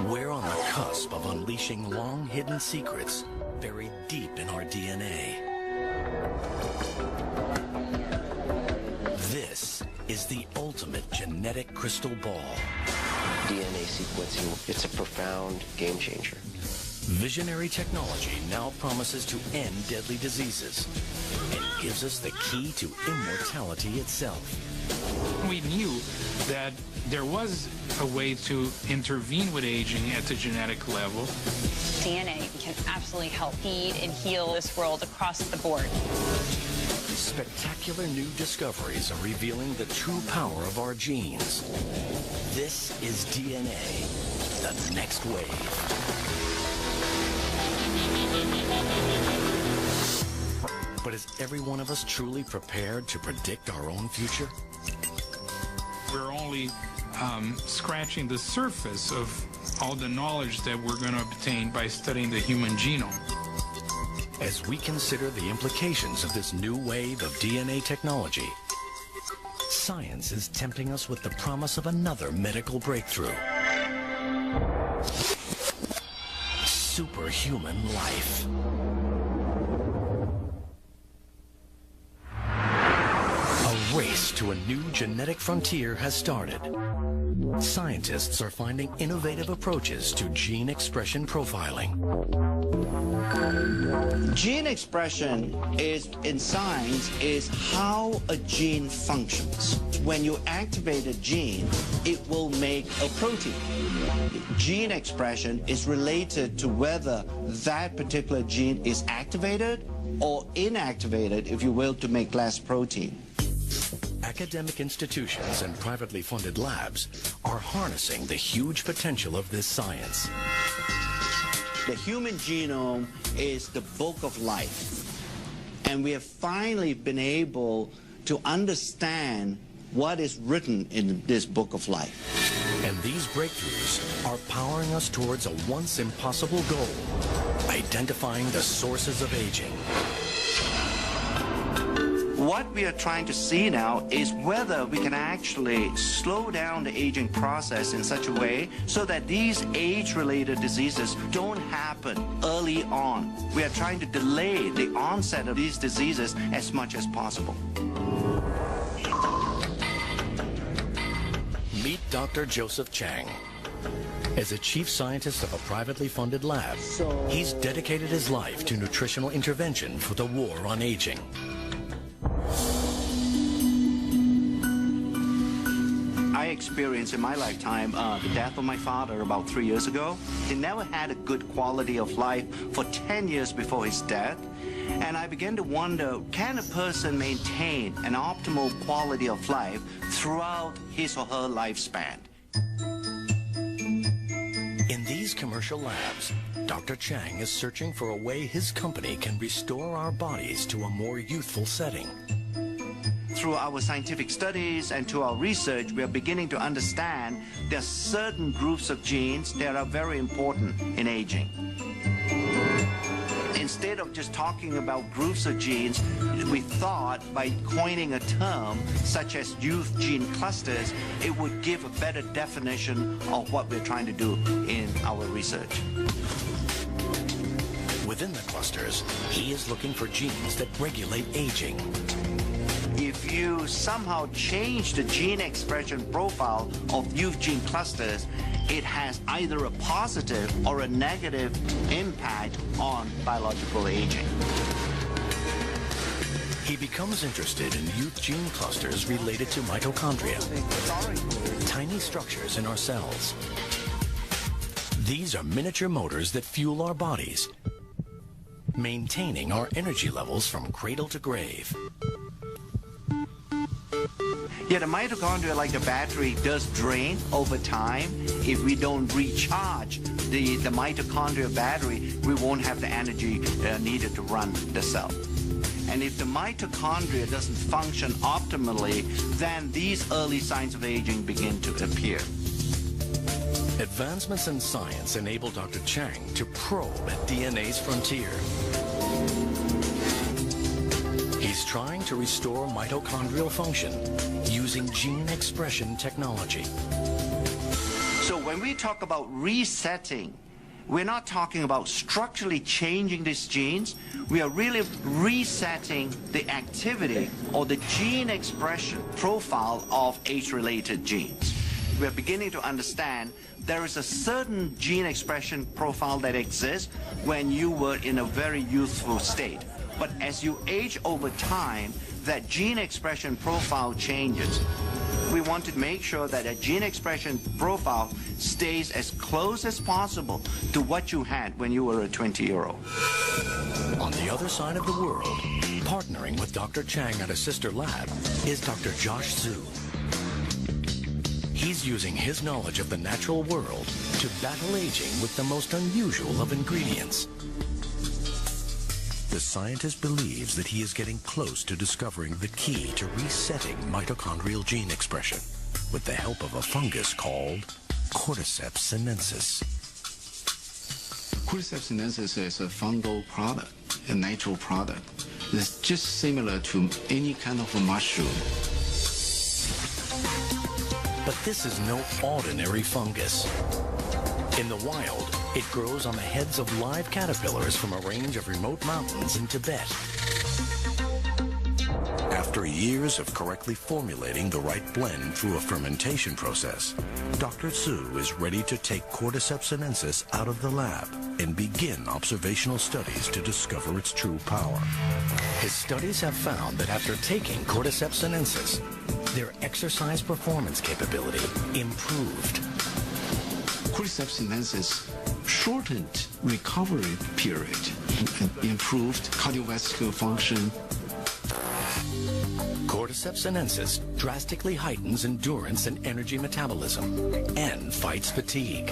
We're on the cusp of unleashing long-hidden secrets buried deep in our DNA. This is the ultimate genetic crystal ball. DNA sequencing, it's a profound game changer. Visionary technology now promises to end deadly diseases and gives us the key to immortality itself. We knew that there was a way to intervene with aging at the genetic level. DNA can absolutely help feed and heal this world across the board. Spectacular new discoveries are revealing the true power of our genes. This is DNA, the next wave. But is every one of us truly prepared to predict our own future? We're only scratching the surface of all the knowledge that we're going to obtain by studying the human genome. As we consider the implications of this new wave of DNA technology, science is tempting us with the promise of another medical breakthrough. Superhuman life. A race to a new genetic frontier has started. Scientists are finding innovative approaches to gene expression profiling. Gene expression in science is how a gene functions. When you activate a gene, it will make a protein. Gene expression is related to whether that particular gene is activated or inactivated, if you will, to make less protein. Academic institutions and privately funded labs are harnessing the huge potential of this science. The human genome is the book of life, and we have finally been able to understand what is written in this book of life. And these breakthroughs are powering us towards a once impossible goal, identifying the sources of aging. What we are trying to see now is whether we can actually slow down the aging process in such a way so that these age-related diseases don't happen early on. We are trying to delay the onset of these diseases as much as possible. Meet Dr. Joseph Chang. As a chief scientist of a privately funded lab, he's dedicated his life to nutritional intervention for the war on aging. I experienced in my lifetime the death of my father about 3 years ago. He never had a good quality of life for 10 years before his death. And I began to wonder, can a person maintain an optimal quality of life throughout his or her lifespan? In these commercial labs, Dr. Chang is searching for a way his company can restore our bodies to a more youthful setting. Through our scientific studies and to our research, we are beginning to understand there are certain groups of genes that are very important in aging. Instead of just talking about groups of genes, we thought by coining a term such as youth gene clusters, it would give a better definition of what we're trying to do in our research. Within the clusters, he is looking for genes that regulate aging. If you somehow change the gene expression profile of youth gene clusters, it has either a positive or a negative impact on biological aging. He becomes interested in youth gene clusters related to mitochondria, tiny structures in our cells. These are miniature motors that fuel our bodies, maintaining our energy levels from cradle to grave. Yeah, the mitochondria, like the battery, does drain over time. If we don't recharge the mitochondria battery, we won't have the energy needed to run the cell. And if the mitochondria doesn't function optimally, then these early signs of aging begin to appear. Advancements in science enable Dr. Chang to probe DNA's frontier. He's trying to restore mitochondrial function using gene expression technology. So when we talk about resetting, we're not talking about structurally changing these genes. We are really resetting the activity or the gene expression profile of age-related genes. We're beginning to understand there is a certain gene expression profile that exists when you were in a very youthful state. But as you age over time, that gene expression profile changes. We want to make sure that a gene expression profile stays as close as possible to what you had when you were a 20-year-old. On the other side of the world, partnering with Dr. Chang at a sister lab, is Dr. Josh Zhu. He's using his knowledge of the natural world to battle aging with the most unusual of ingredients. The scientist believes that he is getting close to discovering the key to resetting mitochondrial gene expression with the help of a fungus called Cordyceps sinensis. Cordyceps sinensis is a fungal product, a natural product. It's just similar to any kind of a mushroom. But this is no ordinary fungus. In the wild, it grows on the heads of live caterpillars from a range of remote mountains in Tibet. After years of correctly formulating the right blend through a fermentation process, Dr. Zhu is ready to take Cordyceps sinensis out of the lab and begin observational studies to discover its true power. His studies have found that after taking Cordyceps sinensis, their exercise performance capability improved. Cordyceps sinensis shortened recovery period and improved cardiovascular function. Cordyceps sinensis drastically heightens endurance and energy metabolism and fights fatigue.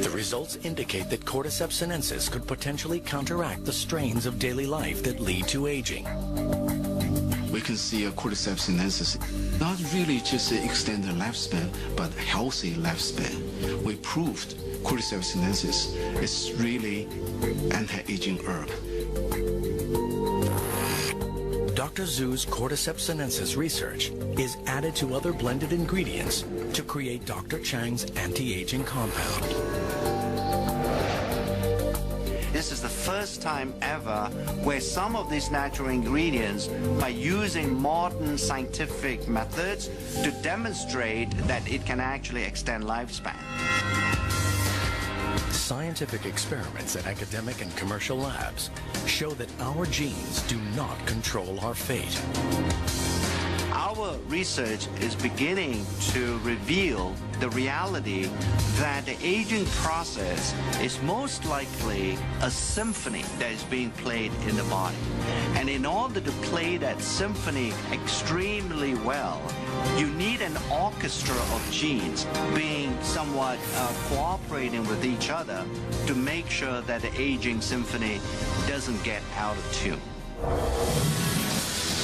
The results indicate that Cordyceps sinensis could potentially counteract the strains of daily life that lead to aging. We can see a Cordyceps sinensis not really just extend the lifespan, but healthy lifespan. We proved Cordyceps sinensis is really anti-aging herb. Dr. Zhu's Cordyceps sinensis research is added to other blended ingredients to create Dr. Chang's anti-aging compound. This is the first time ever where some of these natural ingredients, by using modern scientific methods, to demonstrate that it can actually extend lifespan. Scientific experiments at academic and commercial labs show that our genes do not control our fate. Our research is beginning to reveal the reality that the aging process is most likely a symphony that is being played in the body. And in order to play that symphony extremely well, you need an orchestra of genes being somewhat cooperating with each other to make sure that the aging symphony doesn't get out of tune.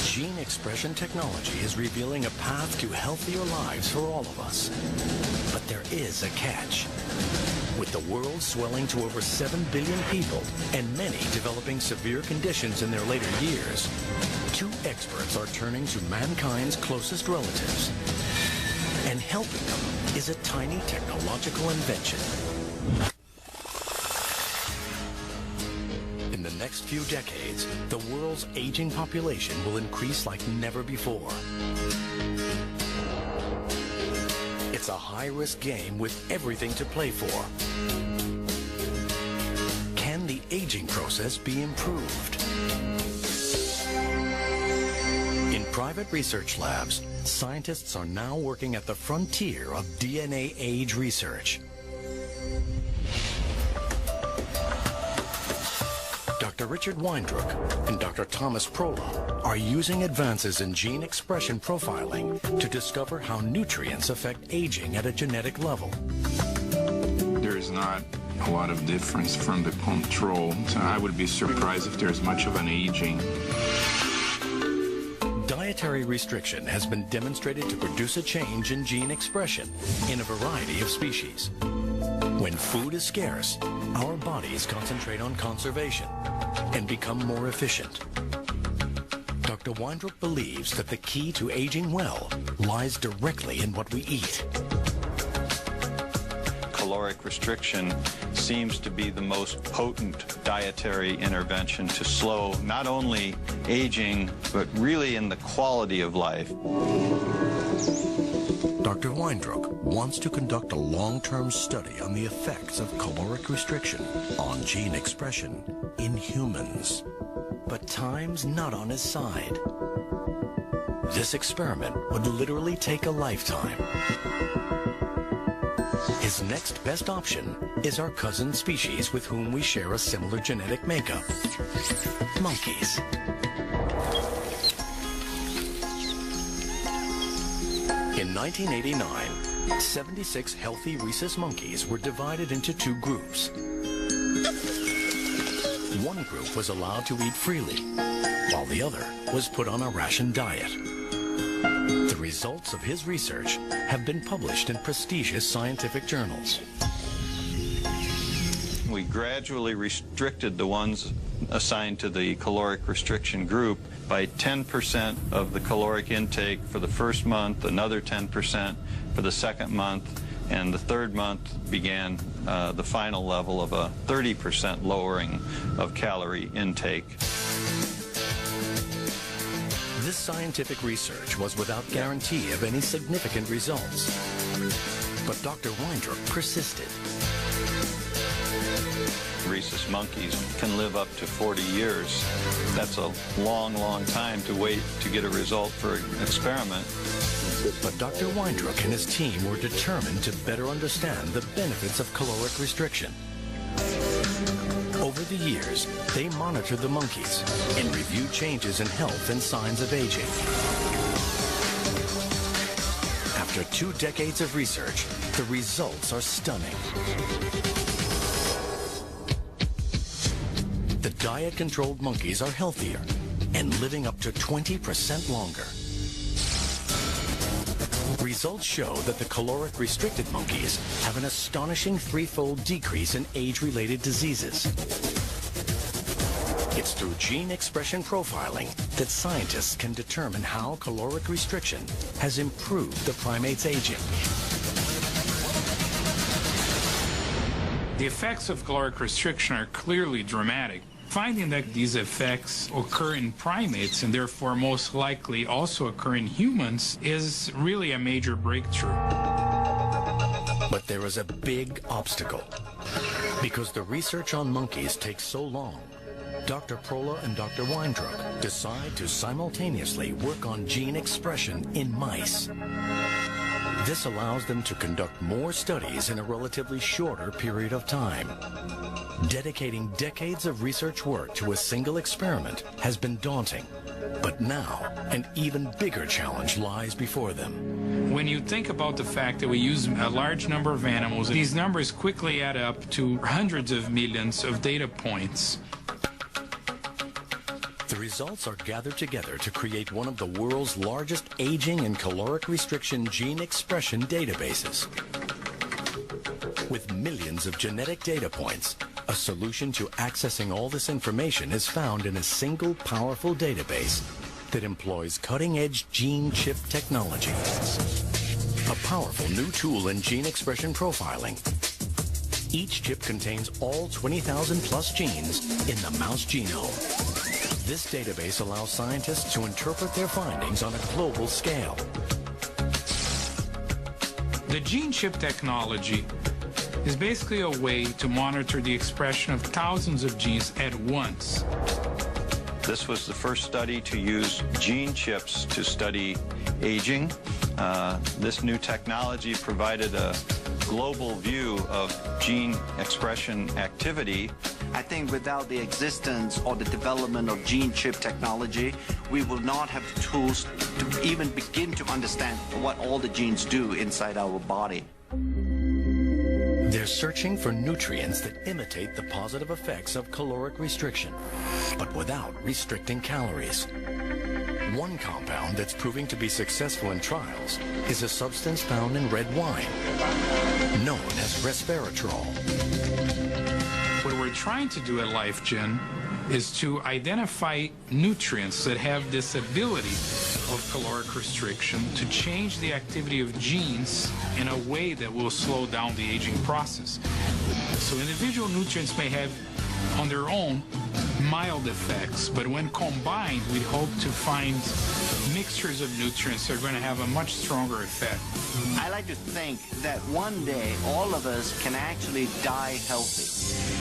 Gene expression technology is revealing a path to healthier lives for all of us. But there is a catch. With the world swelling to over 7 billion people and many developing severe conditions in their later years, two experts are turning to mankind's closest relatives. And helping them is a tiny technological invention. In the next few decades, the world's aging population will increase like never before. It's a high-risk game with everything to play for. Can the aging process be improved? In private research labs, scientists are now working at the frontier of DNA age research. Dr. Richard Weindruck and Dr. Thomas Prola are using advances in gene expression profiling to discover how nutrients affect aging at a genetic level. There is not a lot of difference from the control, so I would be surprised if there's much of an aging. Dietary restriction has been demonstrated to produce a change in gene expression in a variety of species. When food is scarce, our bodies concentrate on conservation and become more efficient. Dr. Dr. Weindruck believes that the key to aging well lies directly in what we eat. Caloric restriction seems to be the most potent dietary intervention to slow not only aging, but really in the quality of life. Dr. Weindruck wants to conduct a long-term study on the effects of caloric restriction on gene expression in humans. But time's not on his side. This experiment would literally take a lifetime. His next best option is our cousin species with whom we share a similar genetic makeup: monkeys. In 1989, 76 healthy rhesus monkeys were divided into two groups. One group was allowed to eat freely, while the other was put on a ration diet. The results of his research have been published in prestigious scientific journals. We gradually restricted the ones assigned to the caloric restriction group by 10% of the caloric intake for the first month, another 10% for the second month, and the third month began the final level of a 30% lowering of calorie intake. This scientific research was without guarantee of any significant results. But Dr. Weindruck persisted. Rhesus monkeys can live up to 40 years. That's a long, long time to wait to get a result for an experiment. But Dr. Weindruck and his team were determined to better understand the benefits of caloric restriction. Over the years, they monitored the monkeys and reviewed changes in health and signs of aging. After 2 decades of research, the results are stunning. The diet-controlled monkeys are healthier and living up to 20% longer. Results show that the caloric-restricted monkeys have an astonishing 3-fold decrease in age-related diseases. It's through gene expression profiling that scientists can determine how caloric restriction has improved the primate's aging. The effects of caloric restriction are clearly dramatic. Finding that these effects occur in primates and therefore most likely also occur in humans is really a major breakthrough. But there is a big obstacle. Because the research on monkeys takes so long, Dr. Prola and Dr. Weindruck decide to simultaneously work on gene expression in mice. This allows them to conduct more studies in a relatively shorter period of time. Dedicating decades of research work to a single experiment has been daunting, but now an even bigger challenge lies before them. When you think about the fact that we use a large number of animals, these numbers quickly add up to hundreds of millions of data points. The results are gathered together to create one of the world's largest aging and caloric restriction gene expression databases. With millions of genetic data points, a solution to accessing all this information is found in a single powerful database that employs cutting-edge gene chip technology. A powerful new tool in gene expression profiling. Each chip contains all 20,000 plus genes in the mouse genome. This database allows scientists to interpret their findings on a global scale. The gene chip technology is basically a way to monitor the expression of thousands of genes at once. This was the first study to use gene chips to study aging. This new technology provided a global view of gene expression activity. I think without the existence or the development of gene chip technology, we will not have the tools to even begin to understand what all the genes do inside our body. They're searching for nutrients that imitate the positive effects of caloric restriction, but without restricting calories. One compound that's proving to be successful in trials is a substance found in red wine, known as resveratrol. What we're trying to do at LifeGen is to identify nutrients that have this ability of caloric restriction to change the activity of genes in a way that will slow down the aging process. So individual nutrients may have on their own mild effects, but when combined, we hope to find mixtures of nutrients that are going to have a much stronger effect. I like to think that one day all of us can actually die healthy.